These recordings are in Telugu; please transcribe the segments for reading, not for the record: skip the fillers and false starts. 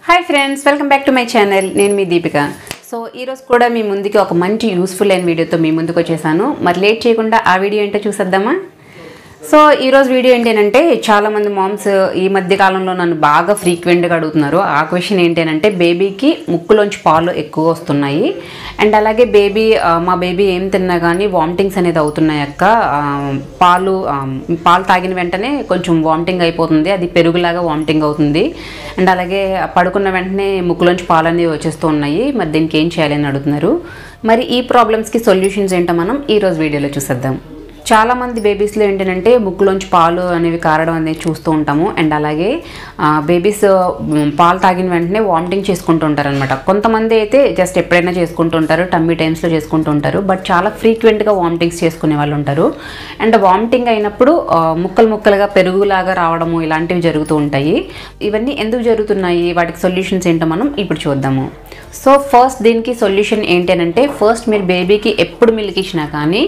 Hi friends, welcome back to my channel. నేను మీ దీపిక. సో ఈరోజు కూడా మీ ముందుకి ఒక మంచి యూస్ఫుల్ అయిన వీడియోతో మీ ముందుకు వచ్చేసాను. మరి లేట్ చేయకుండా ఆ వీడియో ఏంటో చూసేద్దామా? సో ఈరోజు వీడియో ఏంటంటే, చాలామంది మామ్స్ ఈ మధ్య కాలంలో నన్ను బాగా ఫ్రీక్వెంట్గా అడుగుతున్నారు. ఆ క్వశ్చన్ ఏంటంటే, బేబీకి ముక్కులోంచి పాలు ఎక్కువ వస్తున్నాయి అండ్ అలాగే మా బేబీ ఏం తిన్నా కానీ వామిటింగ్స్ అనేది అవుతున్నాయి అక్క. పాలు తాగిన వెంటనే కొంచెం వామిటింగ్ అయిపోతుంది, అది పెరుగులాగా వామిటింగ్ అవుతుంది అండ్ అలాగే పడుకున్న వెంటనే ముక్కులోంచి పాలు అనేవి వచ్చేస్తూ ఉన్నాయి. మరి దీనికి ఏం చేయాలి అని అడుగుతున్నారు. మరి ఈ ప్రాబ్లమ్స్కి సొల్యూషన్స్ ఏంటో మనం ఈరోజు వీడియోలో చూసేద్దాం. చాలామంది బేబీస్లో ఏంటంటే ముక్కులోంచి పాలు అనేవి కారడం అనేది చూస్తూ ఉంటాము అండ్ అలాగే బేబీస్ పాలు తాగిన వెంటనే వామిటింగ్ చేసుకుంటూ ఉంటారు అనమాట. కొంతమంది అయితే జస్ట్ ఎప్పుడైనా చేసుకుంటూ ఉంటారు, టమ్మీ టైమ్స్లో చేసుకుంటూ ఉంటారు. బట్ చాలా ఫ్రీక్వెంట్గా వామిటింగ్స్ చేసుకునే వాళ్ళు ఉంటారు అండ్ వామిటింగ్ అయినప్పుడు ముక్కలుగా పెరుగులాగా రావడము ఇలాంటివి జరుగుతూ ఉంటాయి. ఇవన్నీ ఎందుకు జరుగుతున్నాయి, వాటికి సొల్యూషన్స్ ఏంటో మనం ఇప్పుడు చూద్దాము. సో ఫస్ట్ దీనికి సొల్యూషన్ ఏంటంటే, ఫస్ట్ మీరు బేబీకి ఎప్పుడు మిల్క్ ఇచ్చినా కానీ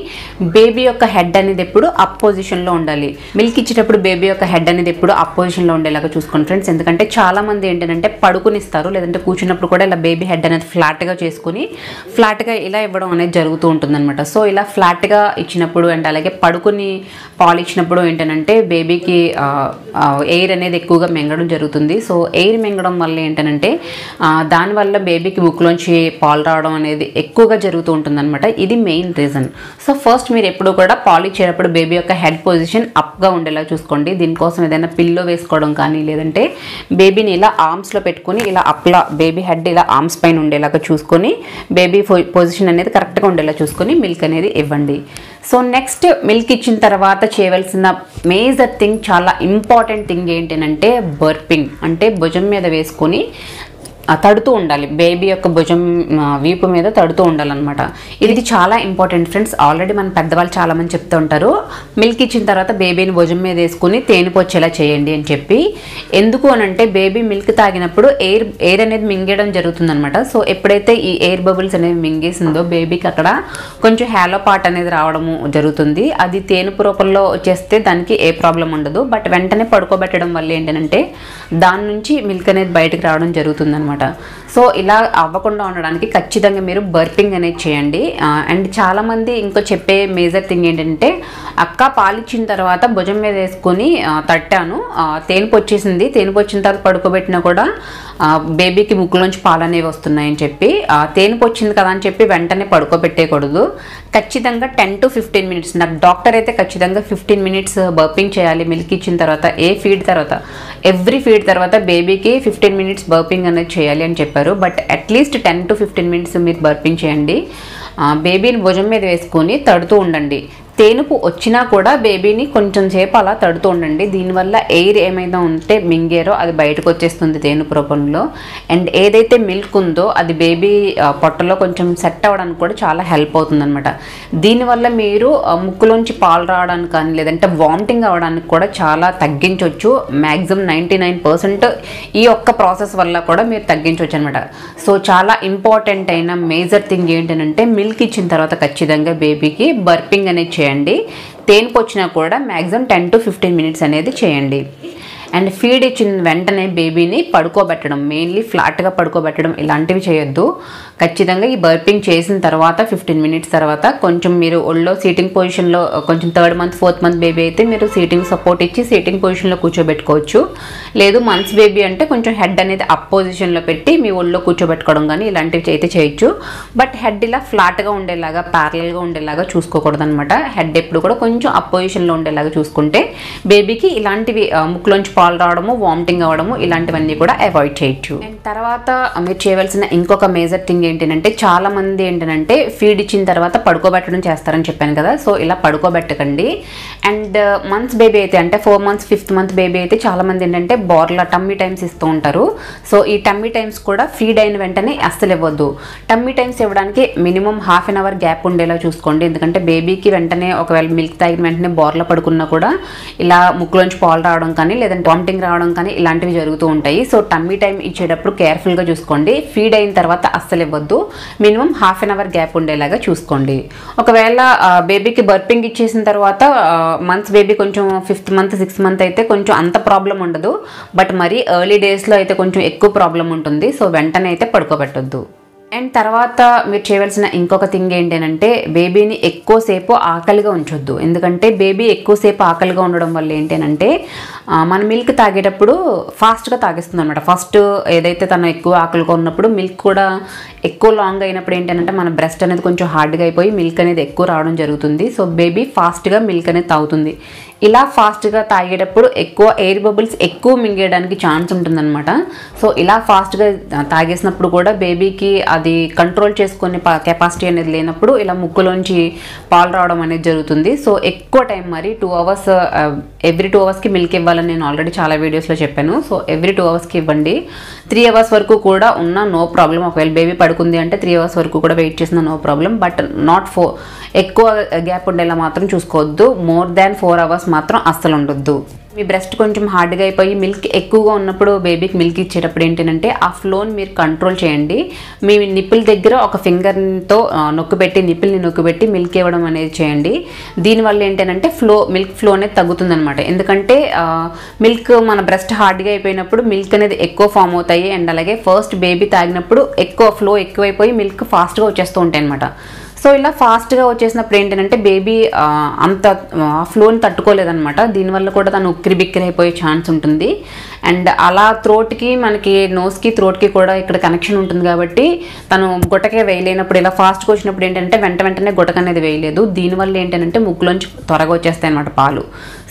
బేబీ యొక్క హెడ్ అనేది ఎప్పుడు అప్ పొజిషన్లో ఉండాలి. మిల్క్ ఇచ్చేటప్పుడు బేబీ యొక్క హెడ్ అనేది ఎప్పుడు అప్ పొజిషన్లో ఉండేలాగా చూసుకోండి ఫ్రెండ్స్. ఎందుకంటే చాలామంది ఏంటంటే పడుకునిస్తారు, లేదంటే కూర్చున్నప్పుడు కూడా ఇలా బేబీ హెడ్ అనేది ఫ్లాట్గా చేసుకుని ఫ్లాట్గా ఇలా ఇవ్వడం అనేది జరుగుతూ ఉంటుంది అనమాట. సో ఇలా ఫ్లాట్గా ఇచ్చినప్పుడు అండ్ అలాగే పడుకుని పాలు ఇచ్చినప్పుడు ఏంటంటే బేబీకి ఎయిర్ అనేది ఎక్కువగా మింగడం జరుగుతుంది. సో ఎయిర్ మింగడం వల్ల ఏంటంటే దానివల్ల బేబీకి ముక్కులోంచి పాలు రావడం అనేది ఎక్కువగా జరుగుతూ ఉంటుంది అనమాట. ఇది మెయిన్ రీజన్. సో ఫస్ట్ మీరు ఎప్పుడు కూడా పాలు ఇచ్చేటప్పుడు బేబీ యొక్క హెడ్ పొజిషన్ అప్గా ఉండేలా చూసుకోండి. దీనికోసం ఏదైనా పిల్లో వేసుకోవడం కానీ, లేదంటే బేబీని ఇలా ఆర్మ్స్లో పెట్టుకుని ఇలా అప్లా బేబీ హెడ్ ఇలా ఆర్మ్స్ పైన ఉండేలాగా చూసుకొని బేబీ పొజిషన్ అనేది కరెక్ట్గా ఉండేలా చూసుకొని మిల్క్ అనేది ఇవ్వండి. సో నెక్స్ట్ మిల్క్ ఇచ్చిన తర్వాత చేయవలసిన మేజర్ థింగ్, చాలా ఇంపార్టెంట్ థింగ్ ఏంటంటే బర్పింగ్. అంటే భుజం మీద వేసుకొని తడుతూ ఉండాలి, బేబీ యొక్క భుజం వీపు మీద తడుతూ ఉండాలన్నమాట. ఇది చాలా ఇంపార్టెంట్ ఫ్రెండ్స్. ఆల్రెడీ మన పెద్దవాళ్ళు చాలామంది చెప్తూ ఉంటారు, మిల్క్ ఇచ్చిన తర్వాత బేబీని భుజం మీద వేసుకుని తేనె వచ్చేలా చేయండి అని చెప్పి. ఎందుకు అనంటే బేబీ మిల్క్ తాగినప్పుడు ఎయిర్ అనేది మింగేయడం జరుగుతుందన్నమాట. సో ఎప్పుడైతే ఈ ఎయిర్ బబుల్స్ అనేవి మింగేసిందో బేబీకి అక్కడ కొంచెం హ్యాలో పార్ట్ అనేది రావడము జరుగుతుంది. అది తేనుపు రూపంలో వచ్చేస్తే దానికి ఏ ప్రాబ్లం ఉండదు. బట్ వెంటనే పడుకోబెట్టడం వల్ల ఏంటంటే దాని నుంచి మిల్క్ అనేది బయటకు రావడం జరుగుతుందన్నమాట. సో ఇలా అవ్వకుండా ఉండడానికి ఖచ్చితంగా మీరు బర్పింగ్ అనేది చేయండి. అండ్ చాలామంది ఇంకో చెప్పే మేజర్ థింగ్ ఏంటంటే, అక్క పాలిచ్చిన తర్వాత భుజం మీద వేసుకొని తట్టాను, తేనుపు వచ్చేసింది, తేనుపు వచ్చిన తర్వాత పడుకోబెట్టినా కూడా బేబీకి ముక్కులోంచి పాలు అనేవి వస్తున్నాయని చెప్పి, తేనుపు వచ్చింది కదా అని చెప్పి వెంటనే పడుకోబెట్టేయకూడదు. ఖచ్చితంగా 10 to 15 minutes, నాకు డాక్టర్ అయితే ఖచ్చితంగా 15 minutes బర్పింగ్ చేయాలి మిల్క్ ఇచ్చిన తర్వాత. ఎవ్రీ ఫీడ్ తర్వాత బేబీకి 15 minutes బర్పింగ్ అనేది చేయాలి అని చెప్పారు. బట్ అట్లీస్ట్ 10 to 15 minutes మీరు బర్పింగ్ చేయండి. బేబీని భుజం మీద వేసుకొని తడుతూ ఉండండి. తేనుపు వచ్చినా కూడా బేబీని కొంచెం సేపు అలా తడుతూ ఉండండి. దీనివల్ల ఎయిర్ ఏమైనా ఉంటే మింగేరో అది బయటకు వచ్చేస్తుంది తేనుపు రూపంలో. అండ్ ఏదైతే మిల్క్ ఉందో అది బేబీ పొట్టలో కొంచెం సెట్ అవ్వడానికి కూడా చాలా హెల్ప్ అవుతుందన్నమాట. దీనివల్ల మీరు ముక్కులోంచి పాలు రావడానికి కానీ, లేదంటే వామిటింగ్ అవ్వడానికి కూడా చాలా తగ్గించవచ్చు. మ్యాక్సిమం 99% ఈ ఒక్క ప్రాసెస్ వల్ల కూడా మీరు తగ్గించవచ్చు అనమాట. సో చాలా ఇంపార్టెంట్ అయిన మేజర్ థింగ్ ఏంటంటే, మిల్క్ ఇచ్చిన తర్వాత ఖచ్చితంగా బేబీకి బర్పింగ్ అనేది చేయండి. తేనుపు వచ్చినా కూడా మ్యాక్సిమం 10 to 15 minutes అనేది చేయండి. అండ్ ఫీడ్ ఇచ్చిన వెంటనే బేబీని పడుకోబెట్టడం, మెయిన్లీ ఫ్లాట్గా పడుకోబెట్టడం ఇలాంటివి చేయొద్దు. ఖచ్చితంగా ఈ బర్పింగ్ చేసిన తర్వాత 15 minutes తర్వాత కొంచెం మీరు ఒళ్ళో సీటింగ్ పొజిషన్లో, కొంచెం 3rd month 4th month baby అయితే మీరు సీటింగ్ సపోర్ట్ ఇచ్చి సీటింగ్ పొజిషన్లో కూర్చోబెట్టుకోవచ్చు. లేదు మంత్స్ బేబీ అంటే కొంచెం హెడ్ అనేది అప్ పొజిషన్లో పెట్టి మీ ఒళ్ళో కూర్చోబెట్టుకోవడం కానీ ఇలాంటివి అయితే చేయొచ్చు. బట్ హెడ్ ఇలా ఫ్లాట్గా ఉండేలాగా, ప్యారలల్గా ఉండేలాగా చూసుకోకూడదు అనమాట. హెడ్ ఎప్పుడు కూడా కొంచెం అప్ పొజిషన్లో ఉండేలాగా చూసుకుంటే బేబీకి ఇలాంటివి ముక్కులోంచి పాలు రావడము, వామిటింగ్ అవ్వడము ఇలాంటివన్నీ కూడా అవాయిడ్ చేయొచ్చు. అండ్ తర్వాత మీరు చేయవలసిన ఇంకొక మేజర్ థింగ్ ఏంటంటే, చాలా మంది ఏంటంటే ఫీడ్ ఇచ్చిన తర్వాత పడుకోబెట్టడం చేస్తారని చెప్పాను కదా. సో ఇలా పడుకోబెట్టకండి. అండ్ మంత్స్ బేబీ అయితే, అంటే 4 months 5th month బేబీ అయితే చాలా మంది ఏంటంటే బోర్లా టమ్మీ టైమ్స్ ఇస్తూ ఉంటారు. సో ఈ టమ్మీ టైమ్స్ కూడా ఫీడ్ అయిన వెంటనే అస్సలు ఇవ్వద్దు. టమ్మీ టైమ్స్ ఇవ్వడానికి మినిమం 1/2 hour గ్యాప్ ఉండేలా చూసుకోండి. ఎందుకంటే బేబీకి వెంటనే ఒకవేళ మిల్క్ తాగిన వెంటనే బోర్లా పడుకున్నా కూడా ఇలా ముక్కులోంచి పాలు రావడం కానీ, లేదంటే వామిటింగ్ రావడం కానీ ఇలాంటివి జరుగుతూ ఉంటాయి. సో టమ్మీ టైం ఇచ్చేటప్పుడు కేర్ఫుల్గా చూసుకోండి. ఫీడ్ అయిన తర్వాత అస్సలు ఇవ్వద్దు. Minimum half an hour gap ఉండేలాగా చూసుకోండి. ఒకవేళ బేబీకి బర్పింగ్ ఇచ్చేసిన తర్వాత మంత్స్ బేబీ కొంచెం 5th మంత్ 6th మంత్ అయితే కొంచెం అంత ప్రాబ్లం ఉండదు. బట్ మరీ ఎర్లీ డేస్లో అయితే కొంచెం ఎక్కువ ప్రాబ్లం ఉంటుంది. సో వెంటనే అయితే పడుకోబెట్టొద్దు. అండ్ తర్వాత మీరు చేయవలసిన ఇంకొక థింగ్ ఏంటంటే బేబీని ఎక్కువసేపు ఆకలిగా ఉంచొద్దు. ఎందుకంటే బేబీ ఎక్కువసేపు ఆకలిగా ఉండడం వల్ల ఏంటంటే మన మిల్క్ తాగేటప్పుడు ఫాస్ట్గా తాగేస్తుంది అనమాట. ఫస్ట్ ఏదైతే తను ఎక్కువ ఆకలిగా ఉన్నప్పుడు మిల్క్ కూడా ఎక్కువ లాంగ్ అయినప్పుడు ఏంటంటే మన బ్రెస్ట్ అనేది కొంచెం హార్డ్గా అయిపోయి మిల్క్ అనేది ఎక్కువ రావడం జరుగుతుంది. సో బేబీ ఫాస్ట్గా మిల్క్ అనేది తాగుతుంది. ఇలా ఫాస్ట్గా తాగేటప్పుడు ఎక్కువ ఎయిర్ బబుల్స్ ఎక్కువ మింగేయడానికి ఛాన్స్ ఉంటుందన్నమాట. సో ఇలా ఫాస్ట్గా తాగేసినప్పుడు కూడా బేబీకి అది కంట్రోల్ చేసుకునే కెపాసిటీ అనేది లేనప్పుడు ఇలా ముక్కులోంచి పాలు రావడం అనేది జరుగుతుంది. సో ఎక్కువ టైం మరి 2 అవర్స్ ఎవ్రీ 2 అవర్స్కి మిల్క్ ఇవ్వాలని నేను ఆల్రెడీ చాలా వీడియోస్లో చెప్పాను. సో ఎవ్రీ 2 అవర్స్కి ఇవ్వండి. 3 అవర్స్ వరకు కూడా ఉన్న నో ప్రాబ్లం. ఒకవేళ బేబీ పడుకుంది అంటే 3 అవర్స్ వరకు కూడా వెయిట్ చేసిన నో ప్రాబ్లం. బట్ నాట్ 4 ఎక్కువ గ్యాప్ ఉండేలా మాత్రం చూసుకోవద్దు. మోర్ దాన్ 4 అవర్స్ మాత్రం అస్సలు ఉండొద్దు. మీ బ్రెస్ట్ కొంచెం హార్డ్గా అయిపోయి మిల్క్ ఎక్కువగా ఉన్నప్పుడు బేబీకి మిల్క్ ఇచ్చేటప్పుడు ఏంటంటే ఆ ఫ్లోని మీరు కంట్రోల్ చేయండి. మీ నిప్పుల దగ్గర ఒక ఫింగర్తో నొక్కుపెట్టి నిప్పుల్ని నొక్కుపెట్టి మిల్క్ ఇవ్వడం అనేది చేయండి. దీనివల్ల ఏంటంటే మిల్క్ ఫ్లో అనేది తగ్గుతుందనమాట. ఎందుకంటే మిల్క్ మన బ్రెస్ట్ హార్డ్గా అయిపోయినప్పుడు మిల్క్ అనేది ఎక్కువ ఫామ్ అవుతాయి. అండ్ అలాగే ఫస్ట్ బేబీ తాగినప్పుడు ఎక్కువ ఫ్లో ఎక్కువైపోయి మిల్క్ ఫాస్ట్గా వచ్చేస్తూ ఉంటాయి అనమాట. సో ఇలా ఫాస్ట్గా వచ్చేసినప్పుడు ఏంటంటే బేబీ అంత ఫ్లోని తట్టుకోలేదనమాట. దీనివల్ల కూడా తను ఉక్కిరి బిక్కిరి అయిపోయే ఛాన్స్ ఉంటుంది. అండ్ అలా థ్రోట్కి మనకి నోస్కి థ్రోట్కి కూడా ఇక్కడ కనెక్షన్ ఉంటుంది కాబట్టి తను గుటకే వేయలేనప్పుడు ఇలా ఫాస్ట్గా వచ్చినప్పుడు ఏంటంటే వెంటనే గుటక అనేది వేయలేదు. దీనివల్ల ఏంటంటే ముక్కులోంచి త్వరగా వచ్చేస్తాయి అనమాట పాలు.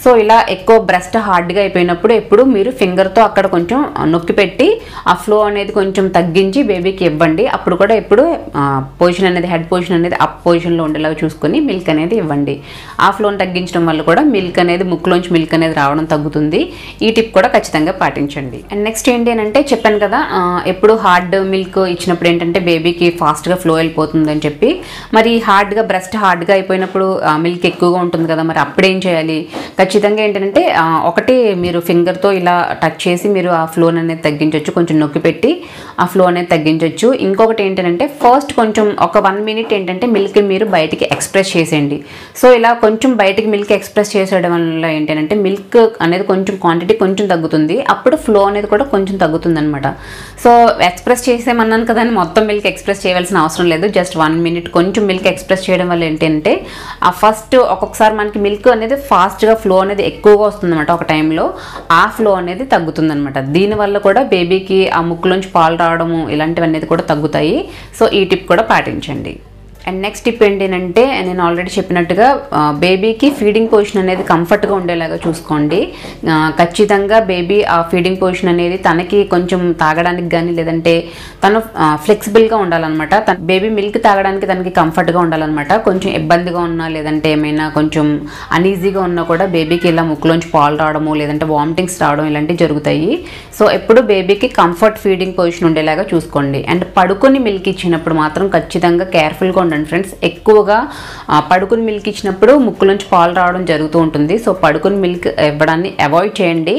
సో ఇలా ఎక్కువ బ్రెస్ట్ హార్డ్గా అయిపోయినప్పుడు ఎప్పుడు మీరు ఫింగర్తో అక్కడ కొంచెం నొక్కి పెట్టి ఆ ఫ్లో అనేది కొంచెం తగ్గించి బేబీకి ఇవ్వండి. అప్పుడు కూడా ఎప్పుడు పొజిషన్ అనేది హెడ్ పొజిషన్ అనేది అప్ పొజిషన్లో ఉండేలాగా చూసుకొని మిల్క్ అనేది ఇవ్వండి. ఆ ఫ్లోని తగ్గించడం వల్ల కూడా మిల్క్ అనేది ముక్కులోంచి మిల్క్ అనేది రావడం తగ్గుతుంది. ఈ టిప్ కూడా ఖచ్చితంగా పాటించండి. అండ్ నెక్స్ట్ ఏంటి అంటే చెప్పాను కదా ఎప్పుడు హార్డ్ మిల్క్ ఇచ్చినప్పుడు ఏంటంటే బేబీకి ఫాస్ట్గా ఫ్లో వెళ్ళిపోతుంది అని చెప్పి. మరి హార్డ్గా బ్రెస్ట్ హార్డ్గా అయిపోయినప్పుడు మిల్క్ ఎక్కువగా ఉంటుంది కదా, మరి అప్పుడేం చేయాలి? ఖచ్చితంగా ఏంటంటే ఒకటి మీరు ఫింగర్తో ఇలా టచ్ చేసి మీరు ఆ ఫ్లోని అనేది తగ్గించవచ్చు. కొంచెం నొక్కి పెట్టి ఆ ఫ్లో అనేది తగ్గించవచ్చు. ఇంకొకటి ఏంటంటే ఫస్ట్ కొంచెం ఒక 1 మినిట్ ఏంటంటే మిల్క్ మీరు బయటికి ఎక్స్ప్రెస్ చేసేయండి. సో ఇలా కొంచెం బయటికి మిల్క్ ఎక్స్ప్రెస్ చేసేయడం వల్ల ఏంటంటే మిల్క్ అనేది కొంచెం క్వాంటిటీ కొంచెం తగ్గుతుంది. అప్పుడు ఫ్లో అనేది కూడా కొంచెం తగ్గుతుంది అనమాట. సో ఎక్స్ప్రెస్ చేసేమన్నాను కదా అని మొత్తం మిల్క్ ఎక్స్ప్రెస్ చేయవలసిన అవసరం లేదు. జస్ట్ 1 మినిట్ కొంచెం మిల్క్ ఎక్స్ప్రెస్ చేయడం వల్ల ఏంటంటే ఆ ఫస్ట్ ఒక్కొక్కసారి మనకి మిల్క్ అనేది ఫాస్ట్గా ఫ్లో అనేది ఎక్కువగా వస్తుంది అనమాట. ఒక టైంలో ఆ ఫ్లో అనేది తగ్గుతుంది అనమాట. దీనివల్ల కూడా బేబీకి ఆ ముక్కులోంచి పాలు రావడము ఇలాంటివన్నీ కూడా తగ్గుతాయి. సో ఈ టిప్ కూడా పాటించండి. అండ్ నెక్స్ట్ టిప్ ఏంటంటే నేను ఆల్రెడీ చెప్పినట్టుగా బేబీకి ఫీడింగ్ పొజిషన్ అనేది కంఫర్ట్గా ఉండేలాగా చూసుకోండి. ఖచ్చితంగా బేబీ ఆ ఫీడింగ్ పొజిషన్ అనేది తనకి కొంచెం తాగడానికి కానీ లేదంటే తను ఫ్లెక్సిబుల్గా ఉండాలన్నమాట. బేబీ మిల్క్ తాగడానికి తనకి కంఫర్ట్గా ఉండాలన్నమాట. కొంచెం ఇబ్బందిగా ఉన్నా లేదంటే ఏమైనా కొంచెం అనీజీగా ఉన్నా కూడా బేబీకి ఇలా ముక్కులోంచి పాలు రావడము లేదంటే వామిటింగ్స్ రావడం ఇలాంటివి జరుగుతాయి. సో ఎప్పుడు బేబీకి కంఫర్ట్ ఫీడింగ్ పొజిషన్ ఉండేలాగా చూసుకోండి. అండ్ పడుకొని మిల్క్ ఇచ్చినప్పుడు మాత్రం ఖచ్చితంగా కేర్ఫుల్గా ఉండండి ఫ్రెండ్స్. ఎక్కువగా పడుకుని మిల్క్ ఇచ్చినప్పుడు ముక్కులోంచి పాలు రావడం జరుగుతూ ఉంటుంది. సో పడుకుని మిల్క్ ఇవ్వడాన్ని అవాయిడ్ చేయండి.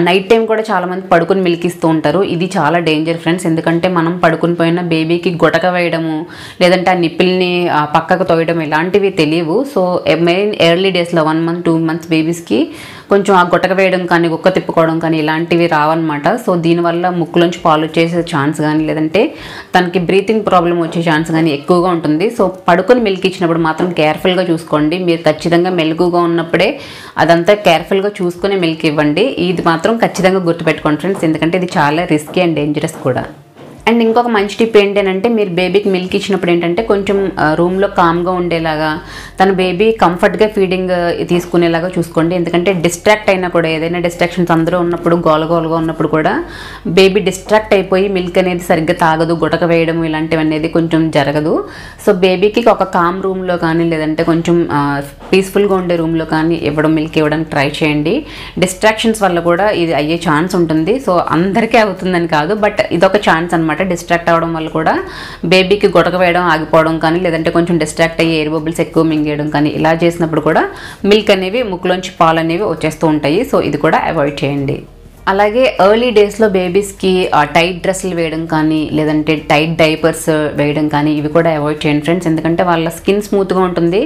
నైట్ టైం కూడా చాలామంది పడుకుని మిల్క్ ఇస్తూ ఉంటారు. ఇది చాలా డేంజర్ ఫ్రెండ్స్. ఎందుకంటే మనం పడుకుని పోయిన బేబీకి గుటక వేయడము లేదంటే ఆ నిప్పుల్ని పక్కకు తోయడం ఇలాంటివి తెలియవు. సో మెయిన్ ఎర్లీ డేస్లో 1 మంత్ 2 మంత్స్ బేబీస్కి కొంచెం ఆ గుటక వేయడం కానీ గుక్క తిప్పుకోవడం కానీ ఇలాంటివి రావన్నమాట. సో దీనివల్ల ముక్కులోంచి పాలు వచ్చేసే ఛాన్స్ కానీ లేదంటే తనకి బ్రీతింగ్ ప్రాబ్లం వచ్చే ఛాన్స్ కానీ ఎక్కువగా ఉంటుంది. సో పడుకొని మిల్క్ ఇచ్చినప్పుడు మాత్రం కేర్ఫుల్గా చూసుకోండి. మీరు ఖచ్చితంగా మెలకుగా ఉన్నప్పుడే అదంతా కేర్ఫుల్గా చూసుకుని మిల్క్ ఇవ్వండి. ఇది మాత్రం ఖచ్చితంగా గుర్తుపెట్టుకోండి ఫ్రెండ్స్. ఎందుకంటే ఇది చాలా రిస్కీ అండ్ డేంజరస్ కూడా. అండ్ ఇంకొక మంచి టిప్ ఏంటంటే మీరు బేబీకి మిల్క్ ఇచ్చినప్పుడు ఏంటంటే కొంచెం రూమ్లో కామ్గా ఉండేలాగా తన బేబీ కంఫర్ట్గా ఫీడింగ్ తీసుకునేలాగా చూసుకోండి. ఎందుకంటే డిస్ట్రాక్ట్ అయినా కూడా ఏదైనా డిస్ట్రాక్షన్స్ అందరూ ఉన్నప్పుడు గోలగోలుగా ఉన్నప్పుడు కూడా బేబీ డిస్ట్రాక్ట్ అయిపోయి మిల్క్ అనేది సరిగ్గా తాగదు, గుటక వేయడం ఇలాంటివి అనేది కొంచెం జరగదు. సో బేబీకి ఒక కామ్ రూమ్లో కానీ లేదంటే కొంచెం పీస్ఫుల్గా ఉండే రూమ్లో కానీ మిల్క్ ఇవ్వడానికి ట్రై చేయండి. డిస్ట్రాక్షన్స్ వల్ల కూడా ఇది అయ్యే ఛాన్స్ ఉంటుంది. సో అందరికీ అవుతుందని కాదు, బట్ ఇదొక ఛాన్స్ అనమాట. డిస్ట్రాక్ట్ అవ్వడం వల్ల కూడా బేబీకి గుటక వేయడం ఆగిపోవడం కానీ లేదంటే కొంచెం డిస్ట్రాక్ట్ అయ్యి ఎయిర్ బబుల్స్ ఎక్కువ మింగేయడం కానీ ఇలా చేసినప్పుడు కూడా మిల్క్ అనేవి ముక్కులోంచి పాలు అనేవి వచ్చేస్తూ ఉంటాయి. సో ఇది కూడా అవాయిడ్ చేయండి. అలాగే ఎర్లీ డేస్లో బేబీస్కి టైట్ డ్రెస్సులు వేయడం కానీ లేదంటే టైట్ డైపర్స్ వేయడం కానీ ఇవి కూడా అవాయిడ్ చేయండి ఫ్రెండ్స్. ఎందుకంటే వాళ్ళ స్కిన్ స్మూత్గా ఉంటుంది.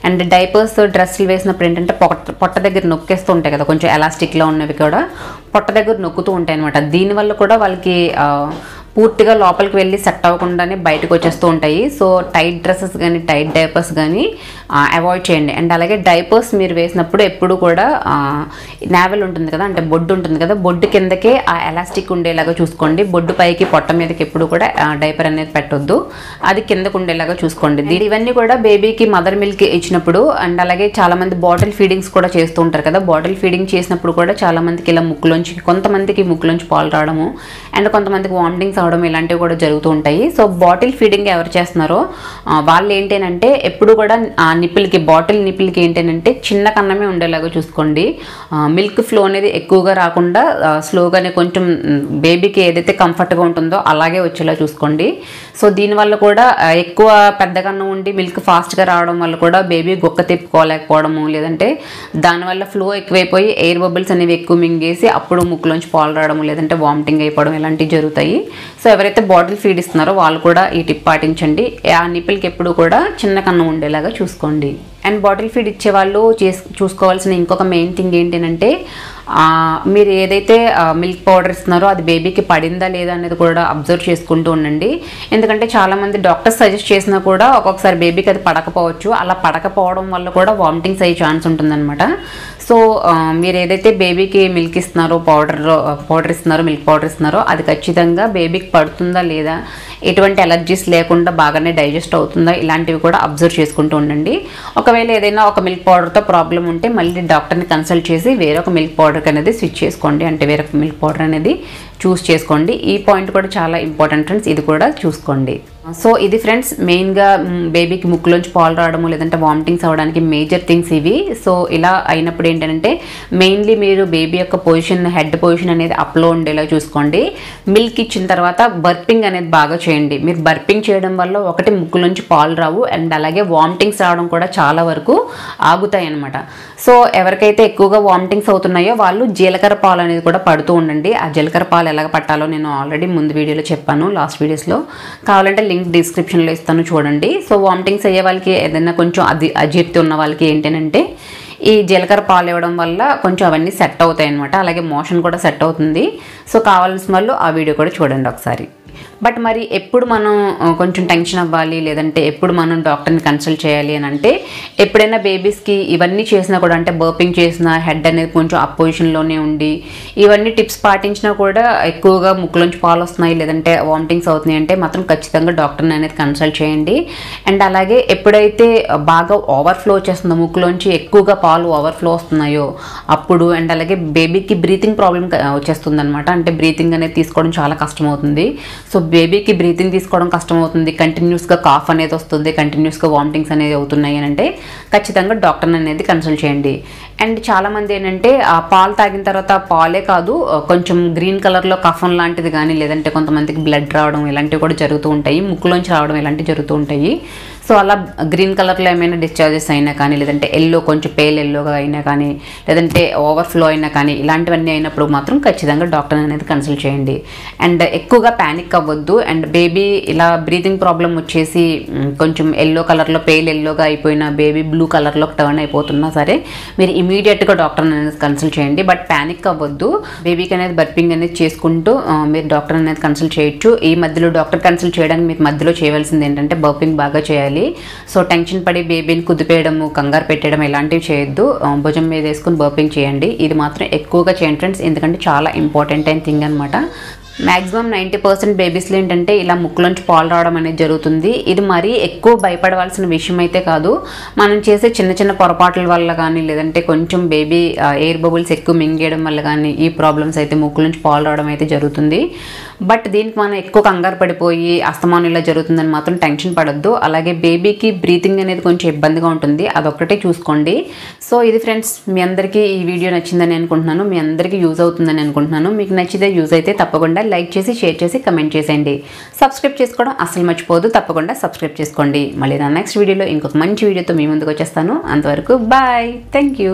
అండ్ డైపర్స్ డ్రెస్సులు వేసినప్పుడు ఏంటంటే పొట్ట దగ్గర నొక్కేస్తూ ఉంటాయి కదా, కొంచెం ఎలాస్టిక్లో ఉన్నవి కూడా పొట్ట దగ్గర నొక్కుతూ ఉంటాయి అనమాట. దీనివల్ల కూడా వాళ్ళకి పూర్తిగా లోపలికి వెళ్ళి సెట్ అవ్వకుండానే బయటకు వచ్చేస్తూ ఉంటాయి. సో టైట్ డ్రెస్సెస్ కానీ టైట్ డైపర్స్ కానీ అవాయిడ్ చేయండి. అండ్ అలాగే డైపర్స్ మీరు వేసినప్పుడు ఎప్పుడు కూడా నావెల్ ఉంటుంది కదా, అంటే బొడ్డు ఉంటుంది కదా, బొడ్డు కిందకే ఆ ఎలాస్టిక్ ఉండేలాగా చూసుకోండి. బొడ్డు పైకి పొట్ట మీదకి ఎప్పుడు కూడా డైపర్ అనేది పెట్టొద్దు, అది కిందకు ఉండేలాగా చూసుకోండి. ఇవన్నీ కూడా బేబీకి మదర్ మిల్క్ ఇచ్చినప్పుడు అండ్ అలాగే చాలామంది బాటిల్ ఫీడింగ్స్ కూడా చేస్తూ ఉంటారు కదా, బాటిల్ ఫీడింగ్ చేసినప్పుడు కూడా చాలామందికి ఇలా ముక్కులోంచి, కొంతమందికి ముక్కులోంచి పాలు రావడము అండ్ కొంతమందికి వామిటింగ్స్ అవడం ఇలాంటివి కూడా జరుగుతూ ఉంటాయి. సో బాటిల్ ఫీడింగ్ ఎవరు చేస్తున్నారో వాళ్ళు ఏంటంటే ఎప్పుడు కూడా నిప్పులకి, బాటిల్ నిప్పులకి ఏంటంటే చిన్న కన్నమే ఉండేలాగా చూసుకోండి. మిల్క్ ఫ్లో అనేది ఎక్కువగా రాకుండా స్లోగానే కొంచెం బేబీకి ఏదైతే కంఫర్ట్గా ఉంటుందో అలాగే వచ్చేలా చూసుకోండి. సో దీనివల్ల కూడా ఎక్కువ పెద్ద కన్నం ఉండి మిల్క్ ఫాస్ట్గా రావడం వల్ల కూడా బేబీ గొక్క తిప్పుకోలేకపోవడము, లేదంటే దానివల్ల ఫ్లో ఎక్కువైపోయి ఎయిర్ బబుల్స్ అనేవి ఎక్కువ మింగేసి అప్పుడు ముక్కులోంచి పాలు రావడము లేదంటే వామిటింగ్ అయిపోవడం ఇలాంటివి జరుగుతాయి. సో ఎవరైతే బాటిల్ ఫీడ్ ఇస్తున్నారో వాళ్ళు కూడా ఈ టిప్ పాటించండి. ఆ నిప్పులకి ఎప్పుడు కూడా చిన్న కన్నం ఉండేలాగా చూసుకోండి. అండ్ బాటిల్ ఫీడ్ ఇచ్చే వాళ్ళు చూసుకోవాల్సిన ఇంకొక మెయిన్ థింగ్ ఏంటంటే మీరు ఏదైతే మిల్క్ పౌడర్ ఇస్తున్నారో అది బేబీకి పడిందా లేదా అనేది కూడా అబ్జర్వ్ చేసుకుంటూ ఉండండి. ఎందుకంటే చాలామంది డాక్టర్స్ సజెస్ట్ చేసినా కూడా ఒక్కొక్కసారి బేబీకి అది పడకపోవచ్చు. అలా పడకపోవడం వల్ల కూడా వామిటింగ్స్ అయ్యే ఛాన్స్ ఉంటుందన్నమాట. సో మీరు ఏదైతే బేబీకి మిల్క్ ఇస్తున్నారో, పౌడర్ ఇస్తున్నారో, మిల్క్ పౌడర్ ఇస్తున్నారో అది ఖచ్చితంగా బేబీకి పడుతుందా లేదా, ఎటువంటి అలర్జీస్ లేకుండా బాగానే డైజెస్ట్ అవుతుందా, ఇలాంటివి కూడా అబ్జర్వ్ చేసుకుంటూ ఉండండి. ఒకవేళ ఏదైనా ఒక మిల్క్ పౌడర్తో ప్రాబ్లం ఉంటే మళ్ళీ డాక్టర్ని కన్సల్ట్ చేసి వేరొక మిల్క్ పౌడర్కి అనేది స్విచ్ చేసుకోండి, అంటే వేరొక మిల్క్ పౌడర్ అనేది చూస్ చేసుకోండి. ఈ పాయింట్ కూడా చాలా ఇంపార్టెంట్ ఫ్రెండ్స్, ఇది కూడా చూసుకోండి. సో ఇది ఫ్రెండ్స్ మెయిన్గా బేబీకి ముక్కులోంచి పాలు రావడము లేదంటే వామిటింగ్స్ అవ్వడానికి మేజర్ థింగ్స్ ఇవి. సో ఇలా అయినప్పుడు ఏంటంటే మెయిన్లీ మీరు బేబీ యొక్క పొజిషన్, హెడ్ పొజిషన్ అనేది అప్లో ఉండేలా చూసుకోండి. మిల్క్ ఇచ్చిన తర్వాత బర్పింగ్ అనేది బాగా చేయండి. మీరు బర్పింగ్ చేయడం వల్ల ఒకటి ముక్కులోంచి పాలు రావు అండ్ అలాగే వామిటింగ్స్ రావడం కూడా చాలా వరకు ఆగుతాయి అన్నమాట. సో ఎవరికైతే ఎక్కువగా వామిటింగ్స్ అవుతున్నాయో వాళ్ళు జీలకర్ర పాలు అనేది కూడా పడుతూ ఉండండి. ఆ జీలకర్ర పాలు ఎలాగ పట్టాలో నేను ఆల్రెడీ ముందు వీడియోలో చెప్పాను, లాస్ట్ వీడియోస్లో. కావాలంటే లింక్ డిస్క్రిప్షన్లో ఇస్తాను చూడండి. సో వామిటింగ్స్ అయ్యే వాళ్ళకి ఏదైనా కొంచెం అజీర్తి ఉన్న వాళ్ళకి ఏంటంటే ఈ జీలకర్ర పాలు ఇవ్వడం వల్ల కొంచెం అవన్నీ సెట్ అవుతాయి అనమాట. అలాగే మోషన్ కూడా సెట్ అవుతుంది. సో కావాల్సిన వాళ్ళు ఆ వీడియో కూడా చూడండి ఒకసారి. బట్ మరి ఎప్పుడు మనం కొంచెం టెన్షన్ అవ్వాలి లేదంటే ఎప్పుడు మనం డాక్టర్ని కన్సల్ట్ చేయాలి అని అంటే ఎప్పుడైనా బేబీస్కి ఇవన్నీ చేసినా కూడా, అంటే బర్పింగ్ చేసినా, హెడ్ అనేది కొంచెం అప్ పొజిషన్లోనే ఉండి ఇవన్నీ టిప్స్ పాటించినా కూడా ఎక్కువగా ముక్కులోంచి పాలు వస్తున్నాయి లేదంటే వామిటింగ్స్ అవుతున్నాయి అంటే మాత్రం ఖచ్చితంగా డాక్టర్ని అనేది కన్సల్ట్ చేయండి. అండ్ అలాగే ఎప్పుడైతే బాగా ఓవర్ఫ్లో వచ్చేస్తుందో, ముక్కులోంచి ఎక్కువగా పాలు ఓవర్ఫ్లో వస్తున్నాయో అప్పుడు, అండ్ అలాగే బేబీకి బ్రీతింగ్ ప్రాబ్లం వచ్చేస్తుంది అనమాట. అంటే బ్రీతింగ్ అనేది తీసుకోవడం చాలా కష్టమవుతుంది. సో బేబీకి బ్రీతింగ్ తీసుకోవడం కష్టమవుతుంది, కంటిన్యూస్గా కాఫ్ అనేది వస్తుంది, కంటిన్యూస్గా వామిటింగ్స్ అనేది అవుతున్నాయి అని అంటే ఖచ్చితంగా డాక్టర్ని అనేది కన్సల్ట్ చేయండి. అండ్ చాలామంది ఏంటంటే ఆ పాలు తాగిన తర్వాత పాలే కాదు కొంచెం గ్రీన్ కలర్లో కఫం లాంటిది కానీ లేదంటే కొంతమందికి బ్లడ్ రావడం ఇలాంటివి కూడా జరుగుతూ ఉంటాయి, ముక్కులోంచి రావడం ఇలాంటివి జరుగుతూ ఉంటాయి. సో అలా గ్రీన్ కలర్లో ఏమైనా డిశ్చార్జెస్ అయినా కానీ లేదంటే ఎల్లో, కొంచెం పేల్ ఎల్లోగా అయినా కానీ లేదంటే ఓవర్ఫ్లో అయినా కానీ ఇలాంటివన్నీ అయినప్పుడు మాత్రం ఖచ్చితంగా డాక్టర్ అనేది కన్సల్ట్ చేయండి. అండ్ ఎక్కువగా ప్యానిక్ అవ్వద్దు. అండ్ బేబీ ఇలా బ్రీతింగ్ ప్రాబ్లం వచ్చేసి కొంచెం ఎల్లో కలర్లో, పేల్ ఎల్లోగా అయిపోయిన బేబీ బ్లూ కలర్లోకి టర్న్ అయిపోతున్నా సరే మీరు ఇమీడియట్గా డాక్టర్ అనేది కన్సల్ట్ చేయండి. బట్ ప్యానిక్ అవ్వద్దు. బేబీకి అనేది బర్పింగ్ అనేది చేసుకుంటూ మీరు డాక్టర్ అనేది కన్సల్ట్ చేయొచ్చు. ఈ మధ్యలో డాక్టర్ కన్సల్ట్ చేయడానికి మీరు మధ్యలో చేయవలసింది ఏంటంటే బర్పింగ్ బాగా చేయాలి. సో టెన్షన్ పడి బేబీని కుదిపేయడము, కంగారు పెట్టడం ఇలాంటివి చేయొద్దు. భుజం మీద వేసుకుని బర్పింగ్ చేయండి. ఇది మాత్రం ఎక్కువగా చేయండి ఫ్రెండ్స్, ఎందుకంటే చాలా ఇంపార్టెంట్ అయిన థింగ్ అనమాట. మ్యాక్సిమం 90% బేబీస్లో ఏంటంటే ఇలా ముక్కులోంచి పాలు రావడం అనేది జరుగుతుంది. ఇది మరీ ఎక్కువ భయపడవలసిన విషయం అయితే కాదు. మనం చేసే చిన్న చిన్న పొరపాట్ల వల్ల కానీ లేదంటే కొంచెం బేబీ ఎయిర్ బబుల్స్ ఎక్కువ మింగేయడం వల్ల కానీ ఈ ప్రాబ్లమ్స్ అయితే ముక్కులోంచి పాలు రావడం అయితే జరుగుతుంది. బట్ దీనికి మనం ఎక్కువ కంగారు పడిపోయి అస్తమానం ఇలా జరుగుతుందని మాత్రం టెన్షన్ పడొద్దు. అలాగే బేబీకి బ్రీతింగ్ అనేది కొంచెం ఇబ్బందిగా ఉంటుంది, అదొక్కటే చూసుకోండి. సో ఇది ఫ్రెండ్స్, మీ అందరికీ ఈ వీడియో నచ్చిందని అనుకుంటున్నాను, మీ అందరికీ యూజ్ అవుతుందని అనుకుంటున్నాను. మీకు నచ్చితే యూజ్ అయితే తప్పకుండా లైక్ చేసి, షేర్ చేసి, కమెంట్ చేసేయండి. సబ్స్క్రైబ్ చేసుకోవడం అస్సలు మర్చిపోదు, తప్పకుండా సబ్స్క్రైబ్ చేసుకోండి. మళ్ళీ నా నెక్స్ట్ వీడియోలో ఇంకొక మంచి వీడియోతో మీ ముందుకు వచ్చేస్తాను. అంతవరకు బాయ్, థ్యాంక్ యూ.